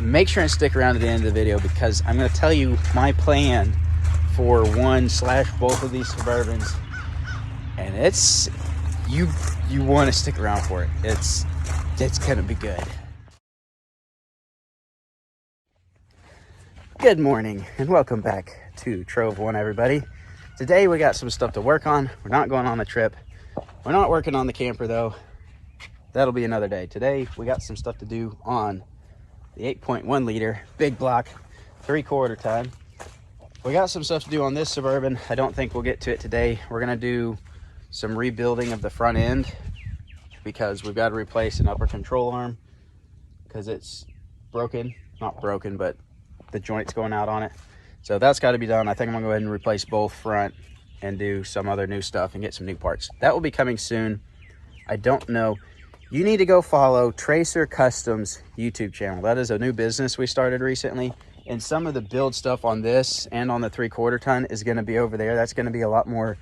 make sure and stick around to the end of the video, because I'm going to tell you my plan for one / both of these Suburbans, and it's you want to stick around for it. It's going to be good. Good morning and welcome back to Trove One, everybody. Today we got some stuff to work on. We're not going on a trip. We're not working on the camper though. That'll be another day. Today we got some stuff to do on the 8.1 liter big block 3/4 ton. We got some stuff to do on this Suburban. I don't think we'll get to it today. We're gonna do some rebuilding of the front end because we've got to replace an upper control arm because it's broken. Not broken, but the joint's going out on it. So that's got to be done. I think I'm gonna go ahead and replace both front and do some other new stuff and get some new parts. That will be coming soon. I don't know. You need to go follow Tracer Customs YouTube channel. That is a new business we started recently. And some of the build stuff on this and on the 3/4 ton is going to be over there. That's going to be a lot more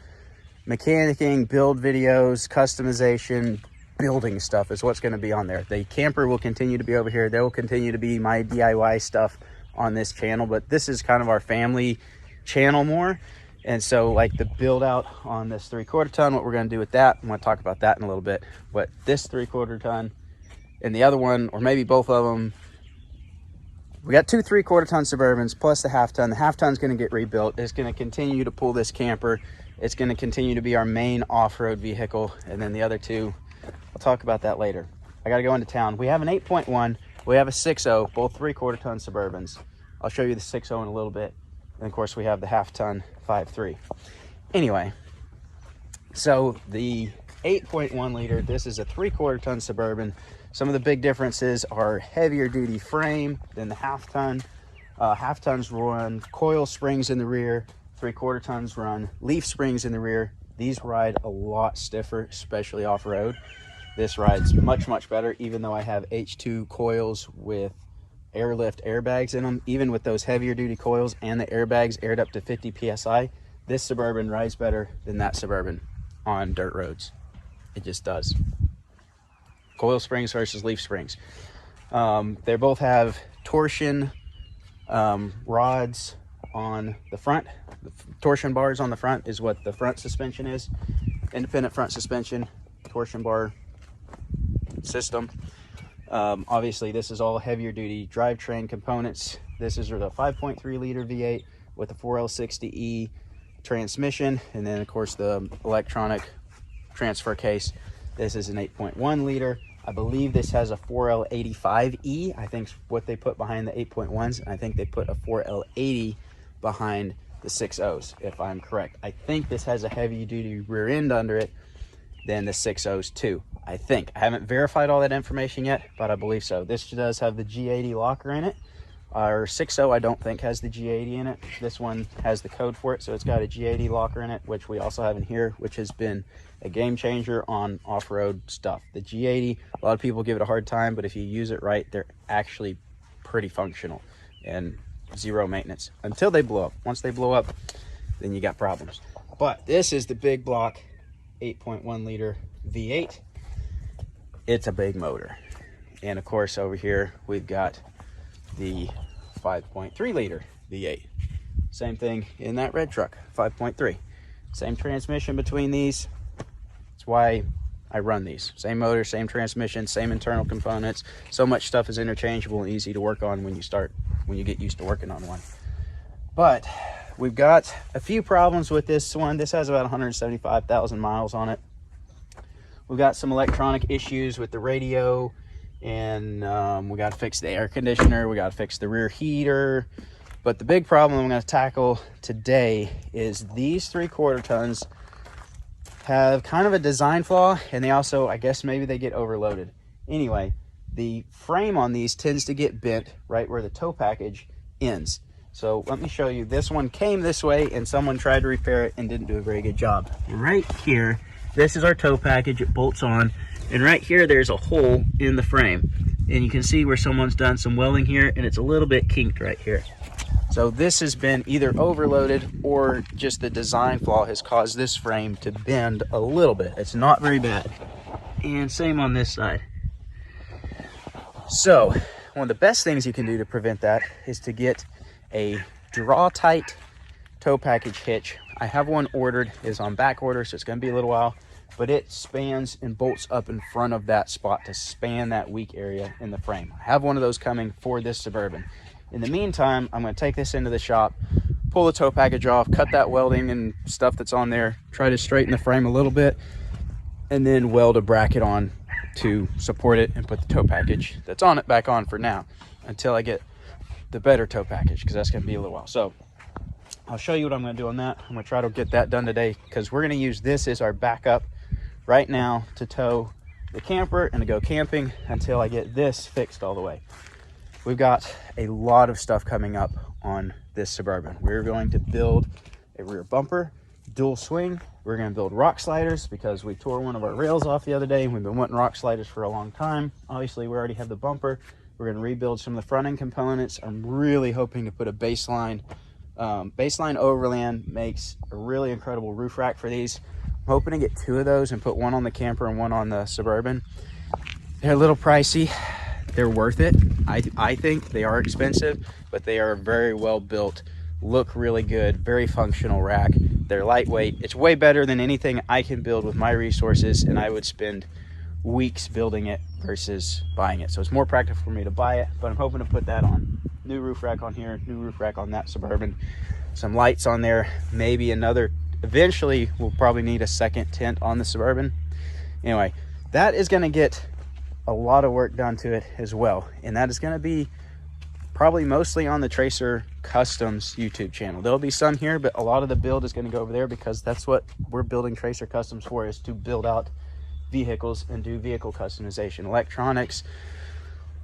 mechanicking, build videos, customization, building stuff is what's going to be on there. The camper will continue to be over here. There will continue to be my DIY stuff on this channel, but this is kind of our family channel more. And so like the build out on this 3/4 ton, what we're going to do with that, I'm going to talk about that in a little bit. But this 3/4 ton and the other one, or maybe both of them, we got two 3/4 ton Suburbans plus the half ton. The half ton is going to get rebuilt. It's going to continue to pull this camper. It's going to continue to be our main off-road vehicle. And then the other two, I'll talk about that later. I got to go into town. We have an 8.1. We have a 6.0, both 3/4 ton Suburbans. I'll show you the 6.0 in a little bit. And of course we have the half ton 5.3. Anyway, so the 8.1 liter, this is a 3/4 ton Suburban. Some of the big differences are heavier duty frame than the half ton. Half tons run coil springs in the rear. 3/4 tons run leaf springs in the rear. These ride a lot stiffer, especially off-road. This rides much, much better, even though I have H2 coils with airlift airbags in them. Even with those heavier duty coils and the airbags aired up to 50 PSI, this Suburban rides better than that Suburban on dirt roads. It just does. Coil springs versus leaf springs. They both have torsion rods on the front. The torsion bars on the front is what the front suspension is. Independent front suspension, torsion bar system. Obviously this is all heavier duty drivetrain components. This is the 5.3 liter V8 with the 4L60E transmission, and then of course the electronic transfer case. This is an 8.1 liter. I believe this has a 4L85E. I think what they put behind the 8.1s. I think they put a 4L80 behind the 6.0s, if I'm correct. I think this has a heavy duty rear end under it than the 6.0s too. I think. I haven't verified all that information yet, but I believe so. This does have the G80 locker in it. Our 6.0 I don't think has the G80 in it. This one has the code for it, so it's got a G80 locker in it, which we also have in here, which has been a game changer on off-road stuff. The G80, a lot of people give it a hard time, but if you use it right, they're actually pretty functional and zero maintenance until they blow up. Once they blow up, then you got problems. But this is the big block 8.1 liter V8. It's a big motor. And of course over here we've got the 5.3 liter V8. Same thing in that red truck, 5.3. Same transmission between these. That's why I run these. Same motor, same transmission, same internal components. So much stuff is interchangeable and easy to work on when you get used to working on one. But we've got a few problems with this one. This has about 175,000 miles on it. We've got some electronic issues with the radio, and we got to fix the air conditioner. We got to fix the rear heater. But the big problem I'm going to tackle today is these 3/4 tons have kind of a design flaw, and they also, I guess maybe they get overloaded. Anyway, the frame on these tends to get bent right where the tow package ends. So let me show you. This one came this way and someone tried to repair it and didn't do a very good job. Right here, this is our tow package. It bolts on, and right here there's a hole in the frame, and you can see where someone's done some welding here, and it's a little bit kinked right here. So this has been either overloaded or just the design flaw has caused this frame to bend a little bit. It's not very bad. And same on this side. So one of the best things you can do to prevent that is to get a draw tight tow package hitch. I have one ordered, is on back order, so it's going to be a little while, but it spans and bolts up in front of that spot to span that weak area in the frame. I have one of those coming for this Suburban. In the meantime, I'm going to take this into the shop, pull the tow package off, cut that welding and stuff that's on there, try to straighten the frame a little bit, and then weld a bracket on to support it and put the tow package that's on it back on for now until I get the better tow package, because that's going to be a little while. So I'll show you what I'm going to do on that. I'm going to try to get that done today, because we're going to use this as our backup right now to tow the camper and to go camping until I get this fixed all the way. We've got a lot of stuff coming up on this Suburban. We're going to build a rear bumper, dual swing. We're going to build rock sliders because we tore one of our rails off the other day and we've been wanting rock sliders for a long time. Obviously, we already have the bumper. We're going to rebuild some of the front end components. I'm really hoping to put a baseline. Baseline Overland makes a really incredible roof rack for these. I'm hoping to get 2 of those and put one on the camper and one on the Suburban. They're a little pricey. They're worth it. I think they are expensive, but they are very well built, look really good, very functional rack. They're lightweight. It's way better than anything I can build with my resources, and I would spend weeks building it versus buying it. So it's more practical for me to buy it, but I'm hoping to put that on. New roof rack on here, new roof rack on that Suburban, some lights on there, maybe another. Eventually we'll probably need a second tent on the Suburban. Anyway, that is going to get a lot of work done to it as well, and that is going to be probably mostly on the Tracer Customs YouTube channel. There'll be some here, but a lot of the build is going to go over there, because that's what we're building Tracer Customs for, is to build out vehicles and do vehicle customization, electronics,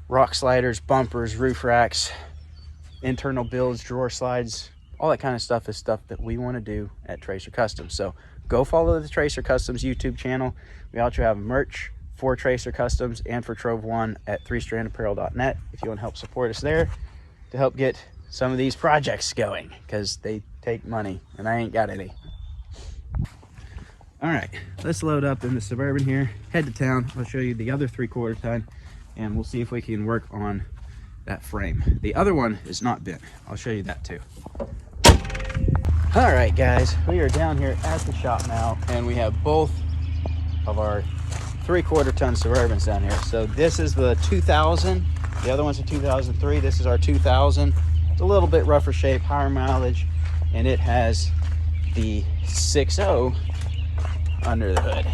rock sliders, bumpers, roof racks, internal builds, drawer slides, all that kind of stuff is stuff that we want to do at Tracer Customs. So go follow the Tracer Customs YouTube channel. We also have merch for Tracer Customs and for Trove One at 3strandapparel.net if you want to help support us there to help get some of these projects going, because they take money and I ain't got any. All right, let's load up in the Suburban here, head to town. I'll show you the other 3/4 ton and we'll see if we can work on that frame. The other one is not bent. I'll show you that too. All right, guys, we are down here at the shop now, and we have both of our 3/4 ton Suburbans down here. So this is the 2000. The other one's a 2003. This is our 2000. It's a little bit rougher shape, higher mileage, and it has the 6.0 under the hood.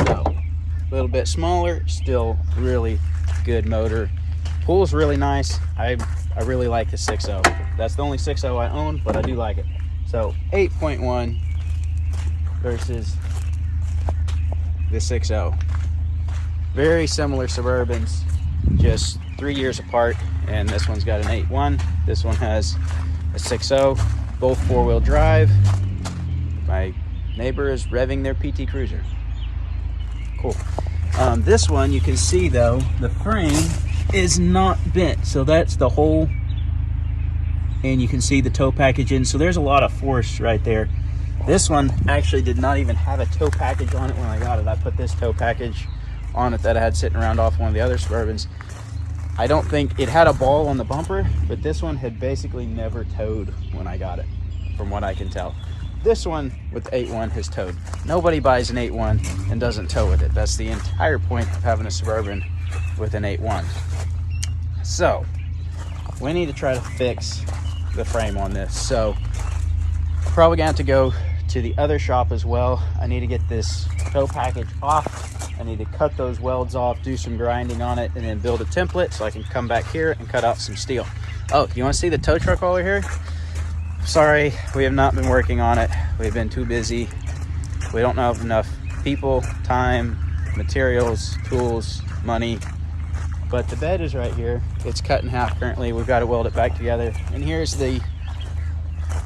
So a little bit smaller, still really good motor. Pulls really nice. I really like the 6.0. That's the only 6.0 I own, but I do like it. So 8.1 versus the 6.0. Very similar Suburbans, just 3 years apart, and this one's got an 8.1. This one has a 6.0, both 4-wheel drive. My neighbor is revving their PT Cruiser. Cool. This one, you can see though, the frame is not bent, so that's the hole, and you can see the tow package in, so there's a lot of force right there. This one actually did not even have a tow package on it when I got it. I put this tow package on it that I had sitting around off one of the other Suburbans. I don't think it had a ball on the bumper, but this one had basically never towed when I got it, from what I can tell. This one with the 8.1 has towed. Nobody buys an 8.1 and doesn't tow with it. That's the entire point of having a Suburban with an 8.1. So we need to try to fix the frame on this. So probably gonna have to go to the other shop as well. I need to get this tow package off. I need to cut those welds off, do some grinding on it, and then build a template so I can come back here and cut out some steel. Oh, you want to see the tow truck while we're here? Sorry, we have not been working on it. We've been too busy. We don't have enough people, time, materials, tools, money. But the bed is right here. It's cut in half currently. We've got to weld it back together. And here's the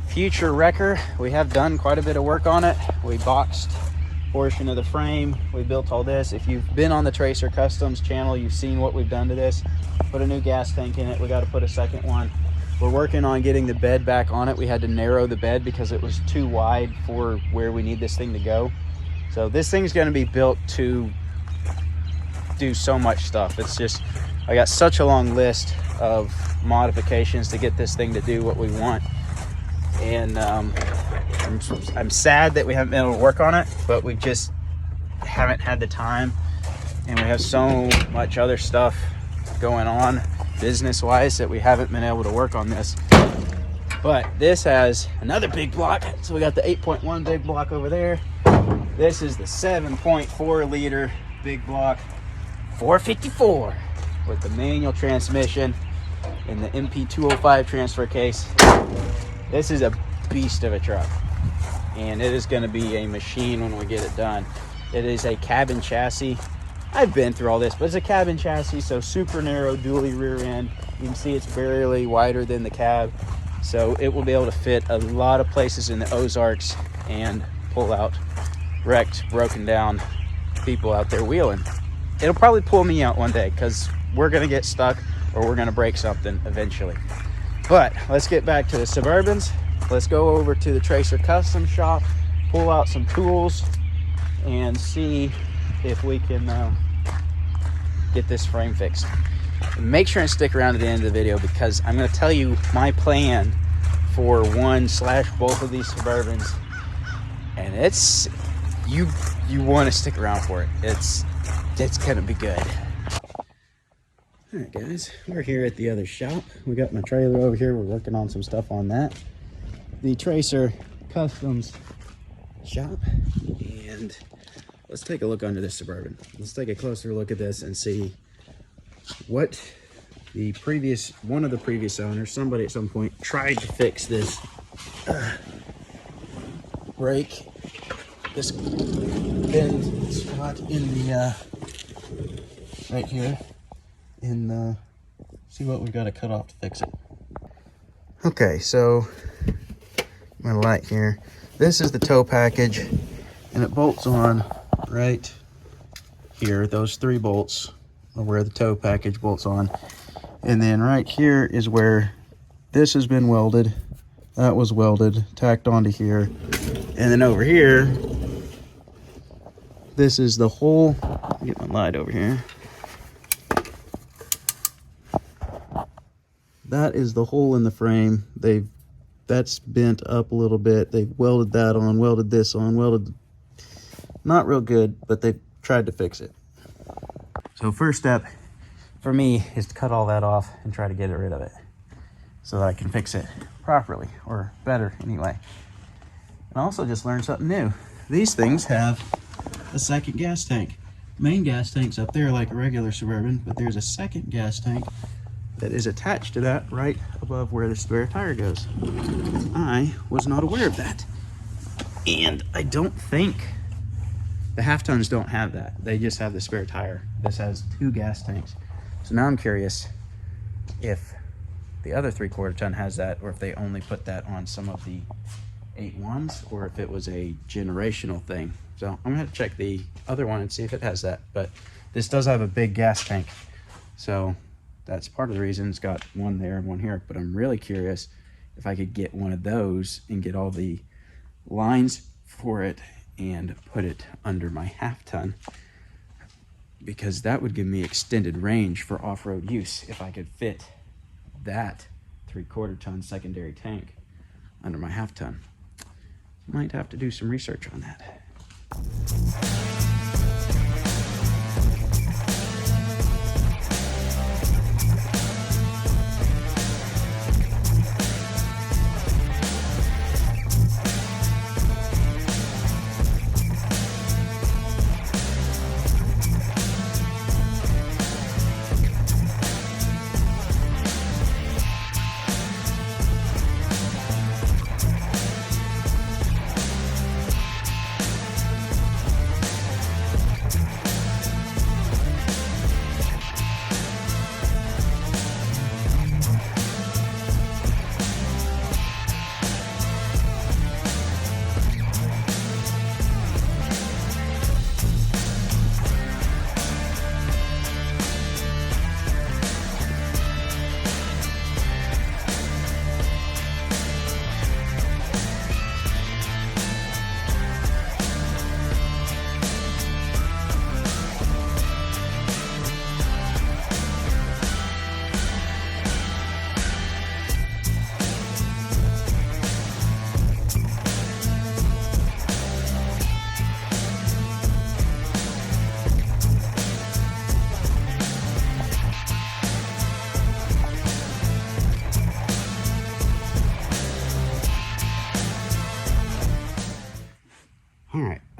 future wrecker. We have done quite a bit of work on it. We boxed a portion of the frame. We built all this. If you've been on the Tracer Customs channel, you've seen what we've done to this. Put a new gas tank in it. We got to put a second one. We're working on getting the bed back on it. We had to narrow the bed because it was too wide for where we need this thing to go. So this thing's going to be built to do so much stuff. It's just I got such a long list of modifications to get this thing to do what we want. And I'm sad that we haven't been able to work on it, but we just haven't had the time. And we have so much other stuff going on business-wise that we haven't been able to work on this. But this has another big block. So we got the 8.1 big block over there. This is the 7.4 liter big block 454 with the manual transmission and the MP205 transfer case. This is a beast of a truck, and it is going to be a machine when we get it done. It is a cabin chassis. I've been through all this, but it's a cabin chassis, so super narrow dually rear end. You can see it's barely wider than the cab, so it will be able to fit a lot of places in the Ozarks and pull out wrecked, broken down people out there wheeling. It'll probably pull me out one day because we're going to get stuck or we're going to break something eventually. But let's get back to the Suburbans. Let's go over to the Tracer Custom Shop, pull out some tools, and see if we can get this frame fixed. Make sure and stick around to the end of the video because I'm going to tell you my plan for one/both of these Suburbans, and it's you want to stick around for it. It's going to be good. All right, guys, we're here at the other shop. We got my trailer over here. We're working on some stuff on that. The Tracer Customs Shop, and let's take a look under this Suburban. Let's take a closer look at this and see what one of the previous owners, somebody at some point, tried to fix this brake, this bend spot in the right here, and see what we've got to cut off to fix it. Okay, so my light here. This is the tow package, and it bolts on right here. Those 3 bolts are where the tow package bolts on. And then right here is where this has been welded. That was welded, tacked onto here. And then over here, this is the hole. Get my light over here. That is the hole in the frame. That's bent up a little bit. They've welded that on, welded this on, welded. Not real good, but they've tried to fix it. So first step for me is to cut all that off and try to get rid of it so that I can fix it properly, or better anyway. And I also just learned something new. These things have a second gas tank. Main gas tank's up there like a regular Suburban, but there's a second gas tank that is attached to that right above where the spare tire goes. I was not aware of that. And I don't think the half tons don't have that. They just have the spare tire. This has 2 gas tanks. So now I'm curious if the other 3/4 ton has that, or if they only put that on some of the 8.1s, or if it was a generational thing. So I'm gonna have to check the other one and see if it has that. But this does have a big gas tank. So that's part of the reason it's got one there and one here. But I'm really curious if I could get one of those and get all the lines for it and put it under my half ton, because that would give me extended range for off-road use if I could fit that 3/4 ton secondary tank under my half ton. Might have to do some research on that.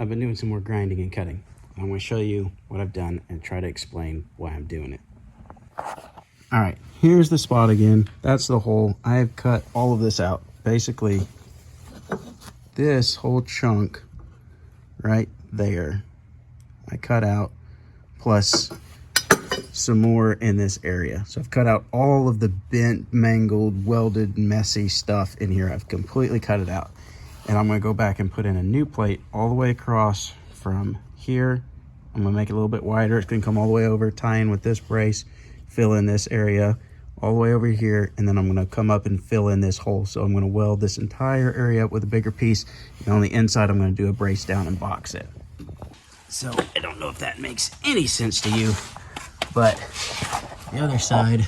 I've been doing some more grinding and cutting. I'm going to show you what I've done and try to explain why I'm doing it. All right, here's the spot again. That's the hole. I have cut all of this out. Basically, this whole chunk right there, I cut out, plus some more in this area. So I've cut out all of the bent, mangled, welded, messy stuff in here. I've completely cut it out. And I'm gonna go back and put in a new plate all the way across from here. I'm gonna make it a little bit wider. It's gonna come all the way over, tie in with this brace, fill in this area, all the way over here, and then I'm gonna come up and fill in this hole. So I'm gonna weld this entire area up with a bigger piece, and on the inside I'm gonna do a brace down and box it. So I don't know if that makes any sense to you, but the other side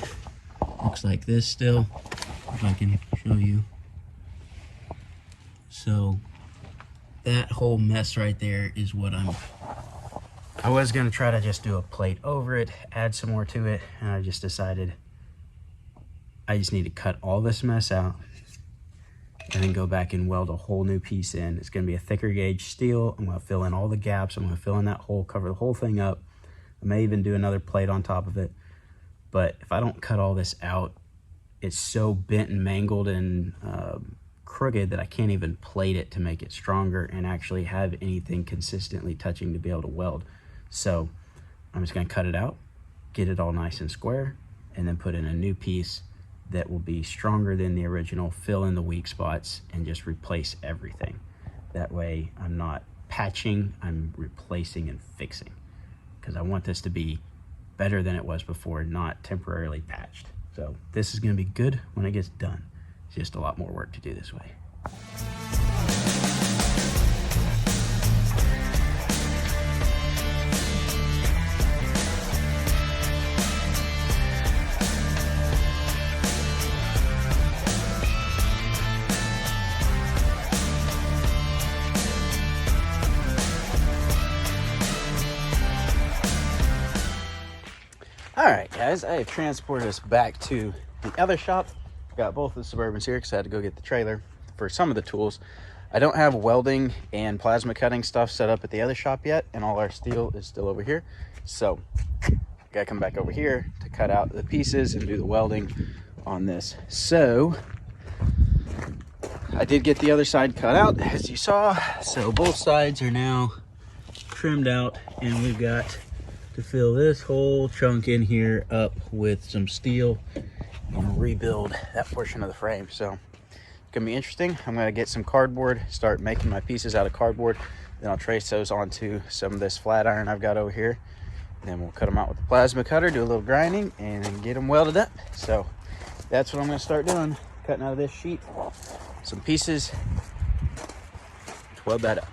looks like this still, if I can show you. So that whole mess right there is what I was gonna try to just do a plate over it, add some more to it, and I just decided I just need to cut all this mess out and then go back and weld a whole new piece in. It's gonna be a thicker gauge steel. I'm gonna fill in all the gaps. I'm gonna fill in that hole, cover the whole thing up. I may even do another plate on top of it. But if I don't cut all this out, it's so bent and mangled and crooked that I can't even plate it to make it stronger and actually have anything consistently touching to be able to weld. So I'm just gonna cut it out, get it all nice and square, and then put in a new piece that will be stronger than the original, fill in the weak spots, and just replace everything. That way I'm not patching, I'm replacing and fixing, because I want this to be better than it was before, not temporarily patched. So this is gonna be good when it gets done. It's just a lot more work to do this way. All right, guys, I have transported us back to the other shop. Got both the Suburbans here because I had to go get the trailer for some of the tools. I don't have welding and plasma cutting stuff set up at the other shop yet, and all our steel is still over here. So gotta come back over here to cut out the pieces and do the welding on this. So I did get the other side cut out, as you saw. So both sides are now trimmed out, and we've got to fill this whole chunk in here up with some steel and rebuild that portion of the frame. So it's gonna be interesting. I'm gonna get some cardboard, start making my pieces out of cardboard, then I'll trace those onto some of this flat iron I've got over here, and then we'll cut them out with the plasma cutter, do a little grinding, and then get them welded up. So that's what I'm gonna start doing, cutting out of this sheet some pieces to weld that up.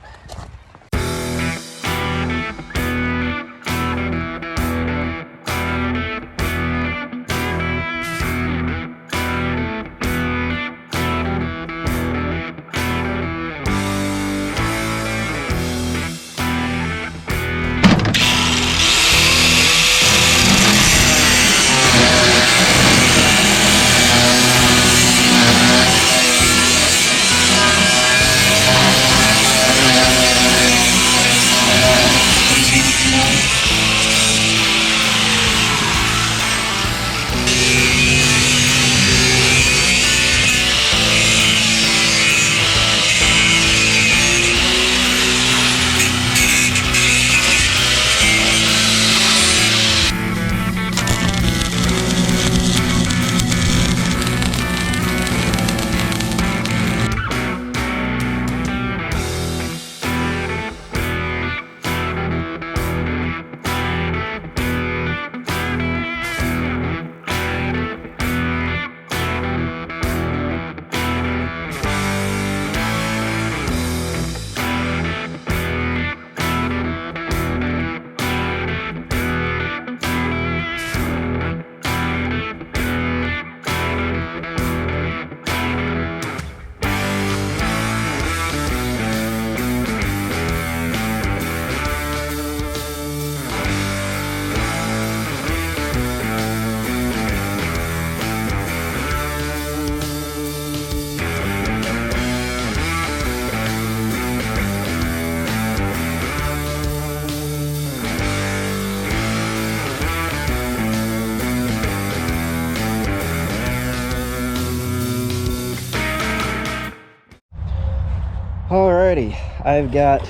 Alrighty, I've got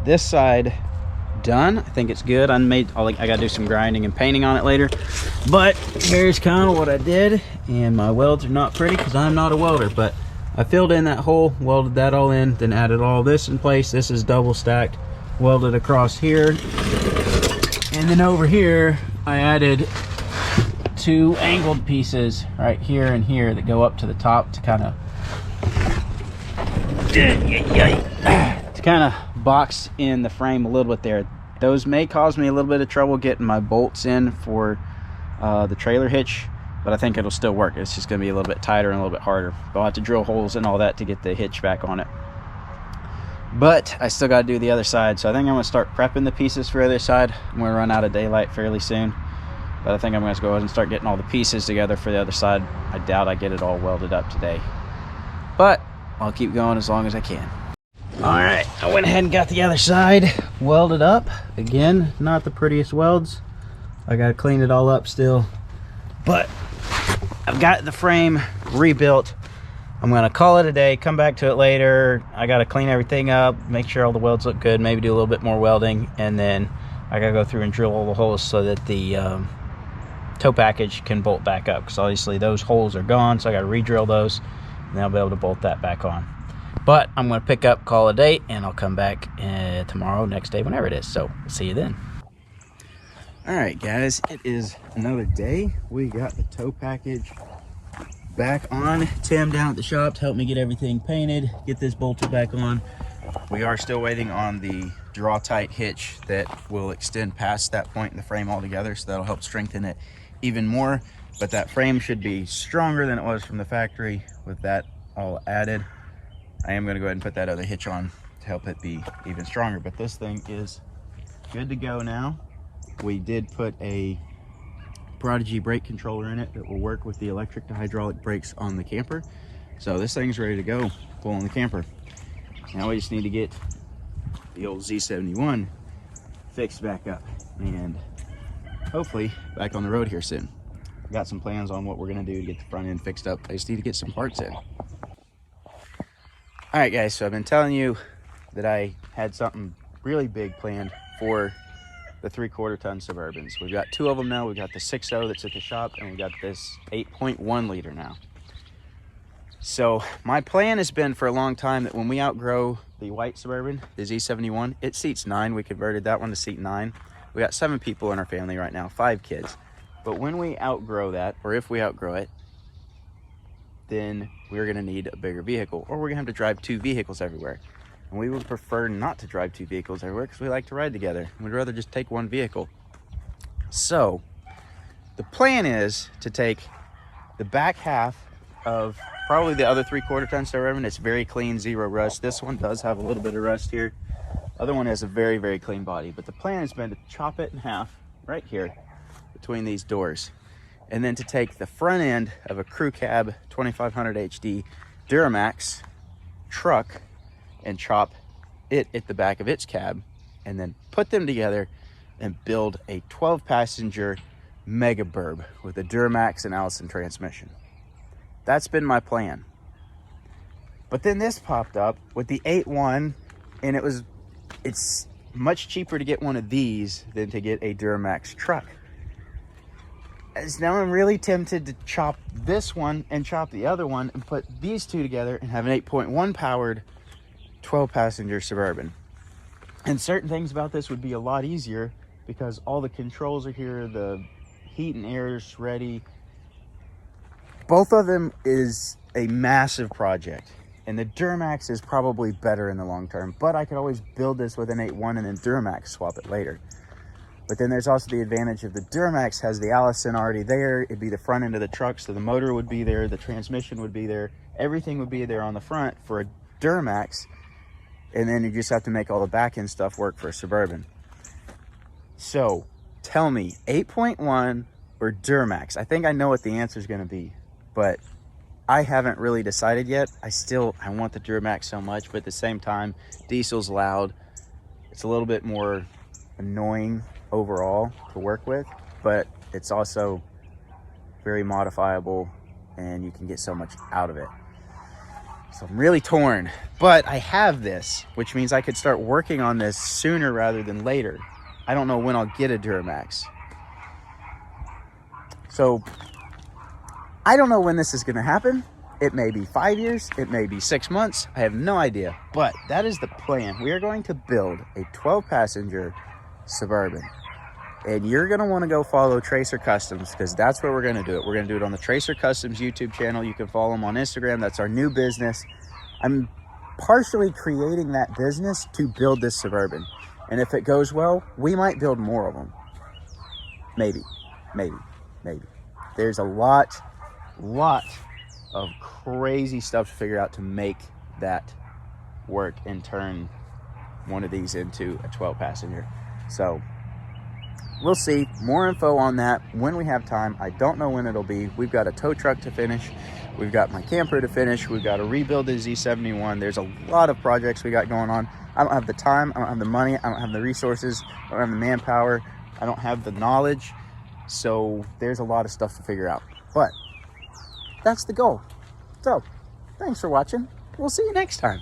this side done. I think it's good. I gotta do some grinding and painting on it later, but here's kind of what I did. And my welds are not pretty because I'm not a welder, but I filled in that hole, welded that all in, then added all this in place. This is double stacked, welded across here, and then over here I added 2 angled pieces right here and here that go up to the top to kind of box in the frame a little bit there. Those may cause me a little bit of trouble getting my bolts in for the trailer hitch, but I think it'll still work. It's just going to be a little bit tighter and a little bit harder. I'll have to drill holes and all that to get the hitch back on it. But I still got to do the other side, so I think I'm going to start prepping the pieces for the other side. I'm going to run out of daylight fairly soon, but I think I'm going to go ahead and start getting all the pieces together for the other side. I doubt I get it all welded up today, but I'll keep going as long as I can. All right, I went ahead and got the other side welded up. Again, not the prettiest welds. I got to clean it all up still, but I've got the frame rebuilt. I'm going to call it a day, come back to it later. I got to clean everything up, make sure all the welds look good, maybe do a little bit more welding, and then I got to go through and drill all the holes so that the tow package can bolt back up, because obviously those holes are gone, so I got to re-drill those, and then I'll be able to bolt that back on. But I'm going to pick up, call a date, and I'll come back tomorrow, next day, whenever it is. So we'll see you then. All right, guys, it is another day. We got the tow package back on. Tim down at the shop to help me get everything painted, get this bolted back on. We are still waiting on the draw tight hitch that will extend past that point in the frame altogether, so that'll help strengthen it even more. But that frame should be stronger than it was from the factory with that all added. I am going to go ahead and put that other hitch on to help it be even stronger, but this thing is good to go now. We did put a Prodigy brake controller in it that will work with the electric to hydraulic brakes on the camper. So this thing's ready to go, pull on the camper. Now we just need to get the old Z71 fixed back up and hopefully back on the road here soon. I've got some plans on what we're going to do to get the front end fixed up. I just need to get some parts in. All right, guys, so I've been telling you that I had something really big planned for the 3/4 ton Suburbans. We've got 2 of them now. We've got the 6.0 that's at the shop, and we've got this 8.1 liter now. So my plan has been for a long time that when we outgrow the white Suburban, the Z71, it seats 9. We converted that one to seat 9. We got 7 people in our family right now, 5 kids. But when we outgrow that, or if we outgrow it, then we're going to need a bigger vehicle, or we're going to have to drive 2 vehicles everywhere. And we would prefer not to drive 2 vehicles everywhere because we like to ride together. We'd rather just take 1 vehicle. So the plan is to take the back half of probably the other 3/4 ton Suburban. It's very clean, 0 rust. This one does have a little bit of rust here. Other one has a very, very clean body. But the plan has been to chop it in half right here between these doors, and then to take the front end of a crew cab 2500 HD Duramax truck and chop it at the back of its cab, and then put them together and build a 12-passenger mega burb with a Duramax and Allison transmission. That's been my plan. But then this popped up with the 8.1, and it's much cheaper to get one of these than to get a Duramax truck. As now I'm really tempted to chop this one and chop the other one and put these 2 together and have an 8.1 powered 12-passenger Suburban. And certain things about this would be a lot easier because all the controls are here, the heat and air is ready. Both of them is a massive project, and the Duramax is probably better in the long term, but I could always build this with an 8.1 and then Duramax swap it later. But then there's also the advantage of the Duramax has the Allison already there. It'd be the front end of the truck, so the motor would be there, the transmission would be there, everything would be there on the front for a Duramax, and then you just have to make all the back end stuff work for a Suburban. So tell me, 8.1 or Duramax? I think I know what the answer is going to be, but I haven't really decided yet. I want the Duramax so much, but at the same time, diesel's loud. It's a little bit more annoying overall to work with, but it's also very modifiable and you can get so much out of it. So I'm really torn, but I have this, which means I could start working on this sooner rather than later. I don't know when I'll get a Duramax. So I don't know when this is going to happen. It may be 5 years. It may be 6 months. I have no idea, but that is the plan. We are going to build a 12-passenger Suburban, and you're going to want to go follow Tracer Customs, because that's where we're going to do it. We're going to do it on the Tracer Customs YouTube channel. You can follow them on Instagram. That's our new business. I'm partially creating that business to build this Suburban, and if it goes well, we might build more of them. Maybe. There's a lot of crazy stuff to figure out to make that work and turn one of these into a 12-passenger. So we'll see. More info on that when we have time. I don't know when it'll be. We've got a tow truck to finish. We've got my camper to finish. We've got to rebuild the Z71. There's a lot of projects we got going on. I don't have the time. I don't have the money. I don't have the resources. I don't have the manpower. I don't have the knowledge. So there's a lot of stuff to figure out. But that's the goal. So thanks for watching. We'll see you next time.